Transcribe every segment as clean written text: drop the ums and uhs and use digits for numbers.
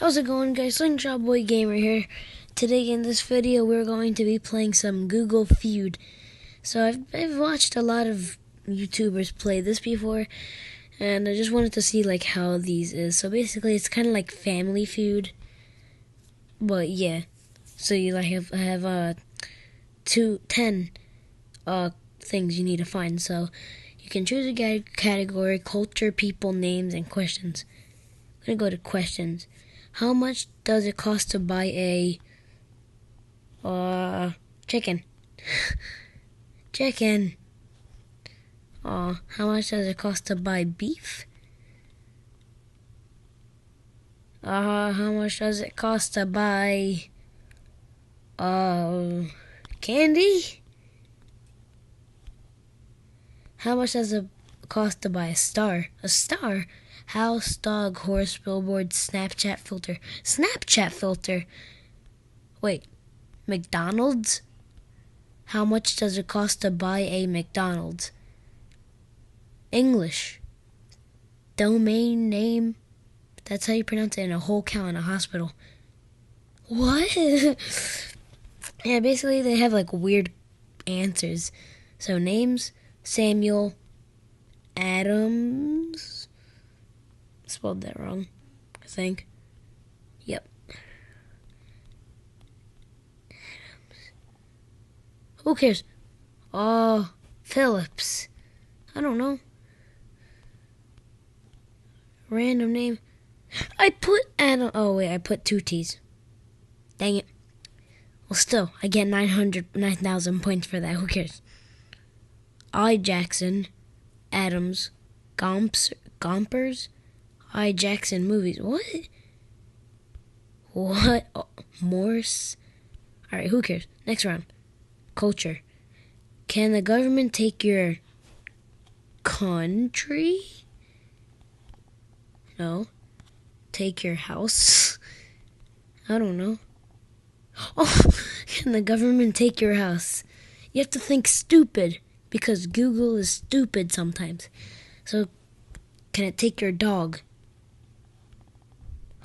How's it going, guys? Slingshot Boy Gamer here. Today in this video we're going to be playing some Google Feud. So I've watched a lot of YouTubers play this before, and I just wanted to see like how these is. So basically it's kind of like Family Feud, but yeah. So you like have 10 things you need to find. So you can choose a category: culture, people, names, and questions. I'm gonna go to questions. How much does it cost to buy a chicken? Chicken. How much does it cost to buy beef? How much does it cost to buy candy? How much does it cost to buy a star? A star? House, dog, horse, billboard, Snapchat filter. Snapchat filter? Wait, McDonald's? How much does it cost to buy a McDonald's? English. Domain name. That's how you pronounce it in a whole cow in a hospital. What? Yeah, basically they have like weird answers. So names, Samuel Adams. Spelled that wrong, I think. Yep. Who cares? Oh, Phillips. I don't know. Random name. I put Adam. Oh wait, I put 2 T's. Dang it. Well, still, I get 9,000 points for that. Who cares? I Jackson, Adams, Gompers, I Jackson movies. What? What? Oh, Morse. All right, who cares? Next round. Culture. Can the government take your country? No. Take your house? I don't know. Oh, can the government take your house? You have to think stupid because Google is stupid sometimes. So, can it take your dog?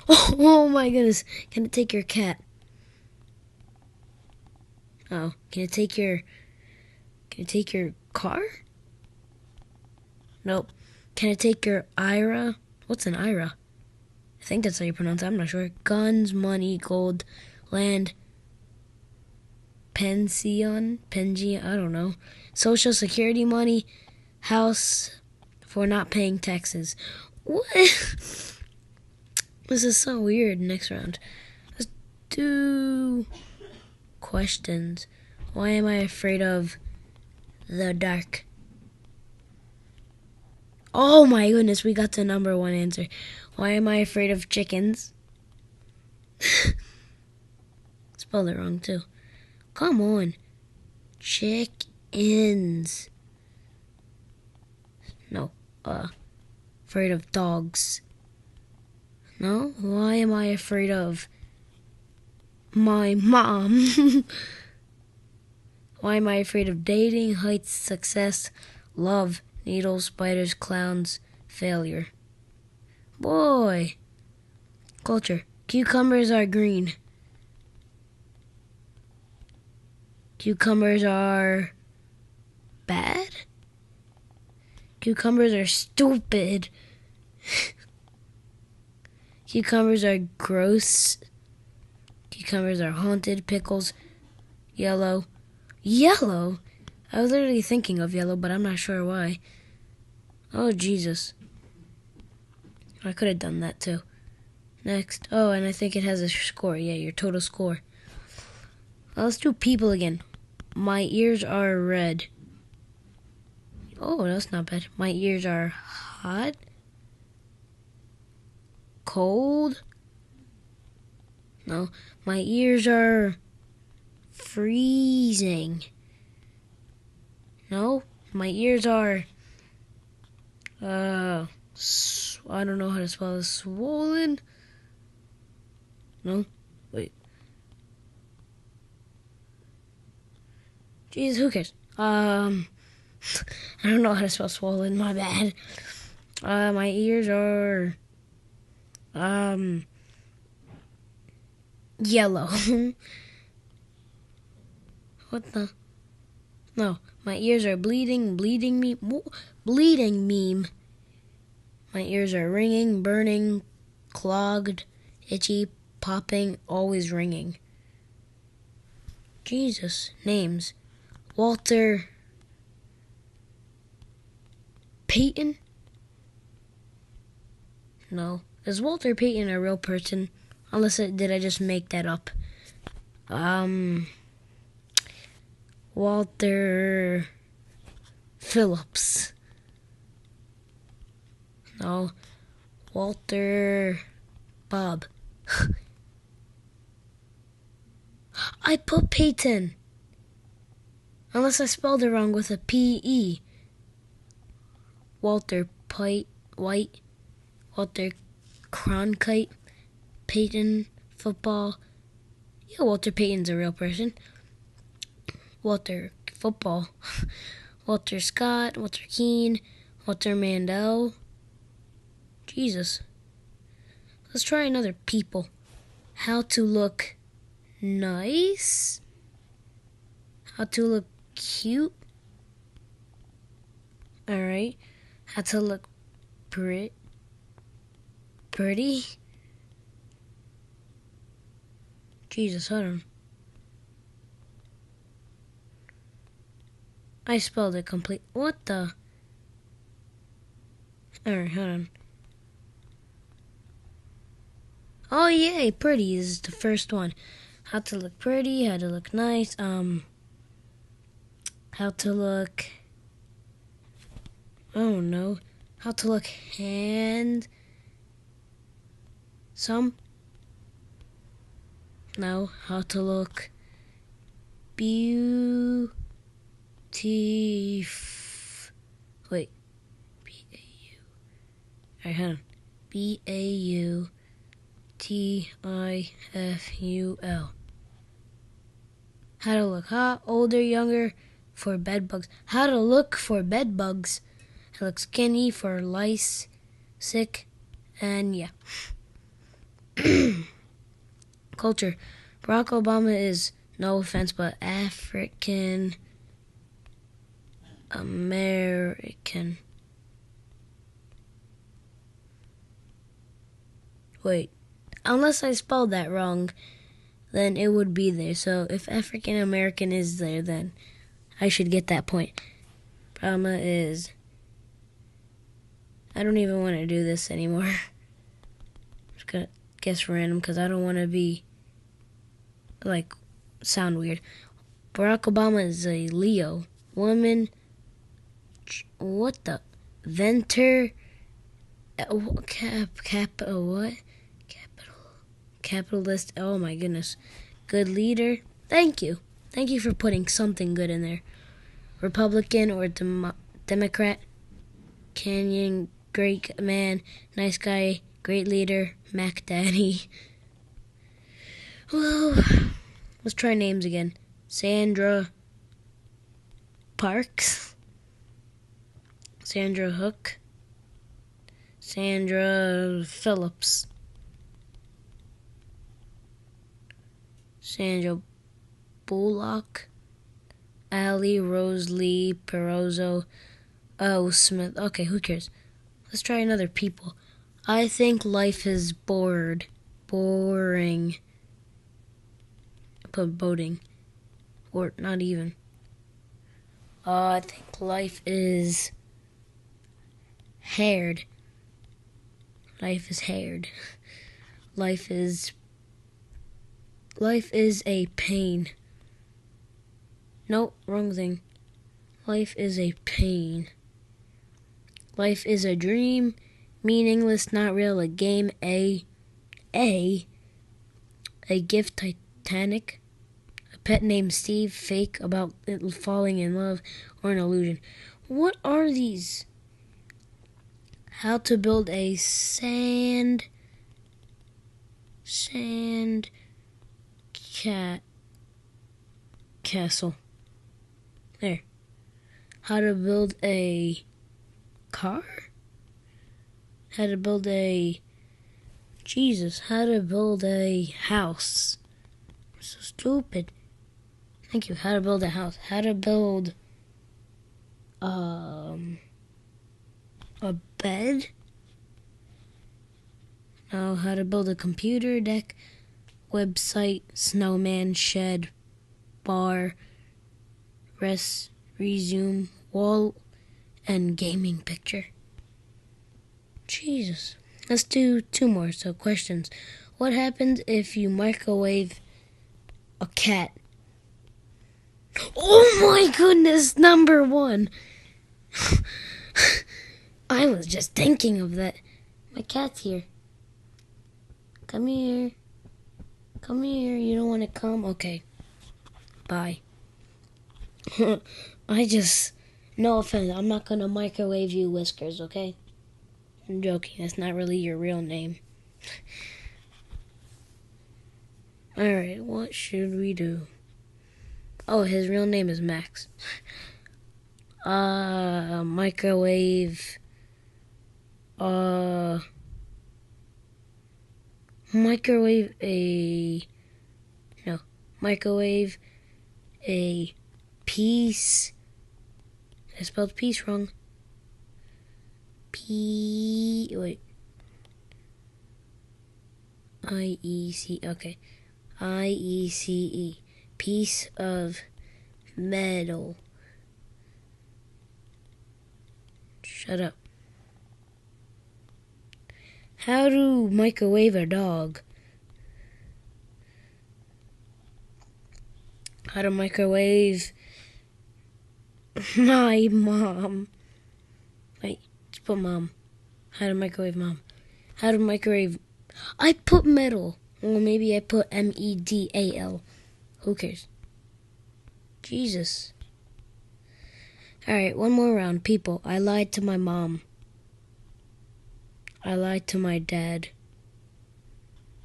Oh my goodness. Can it take your cat? Oh, can it take your car? Nope. Can it take your IRA? What's an IRA? I think that's how you pronounce it. I'm not sure. Guns, money, gold, land, pension, I don't know. Social Security money, house for not paying taxes. What? This is so weird. Next round. Let's do questions. Why am I afraid of the dark? Oh my goodness, we got the number 1 answer. Why am I afraid of chickens? Spelled it wrong too. Come on. Chickens. No. Afraid of dogs. No? Why am I afraid of my mom? Why am I afraid of dating, heights, success, love, needles, spiders, clowns, failure? Boy. Culture. Cucumbers are green. Cucumbers are bad? Cucumbers are stupid. Cucumbers are gross. Cucumbers are haunted. Pickles. Yellow. Yellow? I was literally thinking of yellow, but I'm not sure why. Oh, Jesus. I could have done that too. Next. Oh, and I think it has a score. Yeah, your total score. Let's do people again. My ears are red. Oh, that's not bad. My ears are hot. Cold. No. My ears are freezing. No. My ears are I don't know how to spell this. Swollen. No. Wait. Jeez, who cares? I don't know how to spell swollen. My bad. My ears are Yellow. What the? No, my ears are bleeding. Bleeding me. Bleeding meme. My ears are ringing, burning, clogged, itchy, popping, always ringing. Jesus. Names. Walter Payton? No. Is Walter Payton a real person? Did I just make that up? Walter Phillips. No. Walter Bob. I put Peyton. Unless I spelled it wrong with a P-E. Walter White. Walter Cronkite. Peyton Football. Yeah, Walter Payton's a real person. Walter Football. Walter Scott. Walter Keane. Walter Mandel. Jesus. Let's try another people. How to look nice. How to look cute. Alright. How to look pretty. Jesus, hold on. I spelled it complete. What the? Alright, hold on. Oh, yay, pretty is the first one. How to look pretty, how to look nice, how to look, oh no, how to look handsome? No, how to look beautiful. Wait, B-A-U. Alright, hold on. B-A-U-T-I-F-U-L. How to look hot, older, younger, for bed bugs. How to look for bed bugs. How to look skinny for lice, sick, and yeah. Culture. Barack Obama is, no offense, but African American. Wait, unless I spelled that wrong, then it would be there. So if African American is there, then I should get that point. Obama is, I don't even want to do this anymore. I'm just gonna guess random because I don't want to be, sound weird. Barack Obama is a Leo. Woman, what the? Venter, what? Capitalist, oh my goodness. Good leader, thank you. Thank you for putting something good in there. Republican or Democrat, Canyon, great man, nice guy, great leader, Mac Daddy. Well, let's try names again. Sandra Parks, Sandra Hook, Sandra Phillips, Sandra Bullock, Allie Rose Lee Perozzo, Smith. Okay, who cares? Let's try another people. I think life is boring. I put boating. Or not even. I think life is haired. Life is haired. Life is a pain. Nope, wrong thing. Life is a pain. Life is a dream, meaningless, not real, a game, a gift, Titanic, a pet named Steve, fake, about it falling in love, or an illusion. What are these? How to build a sand castle. There. How to build a car? How to build a house. So stupid. Thank you. How to build a house. How to build a bed. Now how to build a computer deck, website, snowman, shed, bar, resume, wall, and gaming picture. Jesus. Let's do 2 more. So questions. What happens if you microwave a cat? Oh my goodness, number 1. I was just thinking of that. My cat's here. Come here. Come here. You don't want to come? Okay. Bye. No offense. I'm not going to microwave you, Whiskers, okay? I'm joking. That's not really your real name. Alright, what should we do? Oh, his real name is Max. Microwave a piece. I spelled peace wrong. I-E-C, okay. I-E-C-E. Piece of metal. Shut up. How to microwave a dog? How to microwave my mom. Wait, just put mom. How to microwave mom. How to microwave... I put metal. Well, maybe I put M-E-D-A-L. Who cares? Jesus. Alright, one more round. People, I lied to my mom. I lied to my dad.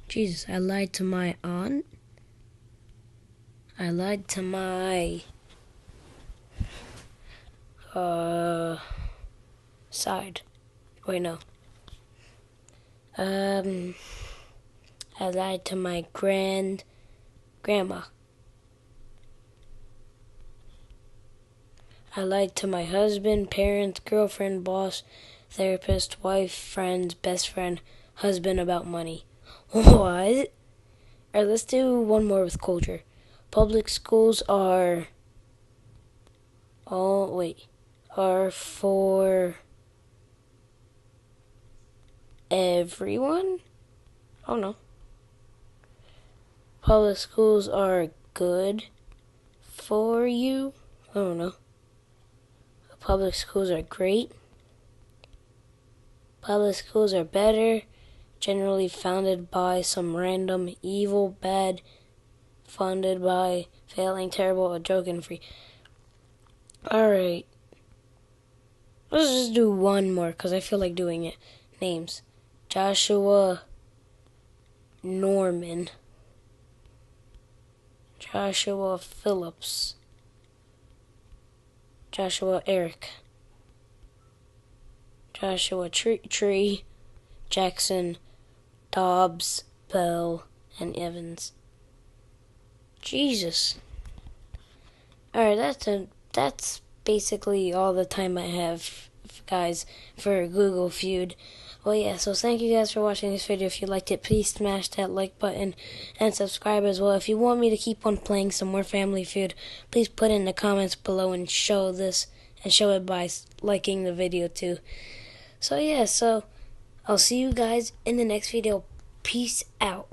Jesus, I lied to my aunt. I lied to my side. Wait, no. I lied to my grandma. I lied to my husband, parents, girlfriend, boss, therapist, wife, friends, best friend, husband about money. What? Alright, let's do one more with culture. Public schools are for everyone? Oh no. Public schools are good for you? I don't know. Public schools are great. Public schools are better, generally founded by some random evil, bad, funded by failing, terrible, or joking free. Alright. Let's just do one more because I feel like doing it. Names. Joshua Norman. Joshua Phillips. Joshua Eric. Joshua Tree. Jackson. Dobbs. Bell. And Evans. Jesus. Alright, that's basically all the time I have, guys, for Google Feud. Well, yeah, so thank you guys for watching this video. If you liked it, please smash that like button and subscribe as well. If you want me to keep on playing some more Family Feud, please put in the comments below and show this, and show it by liking the video too. So yeah, so I'll see you guys in the next video. Peace out.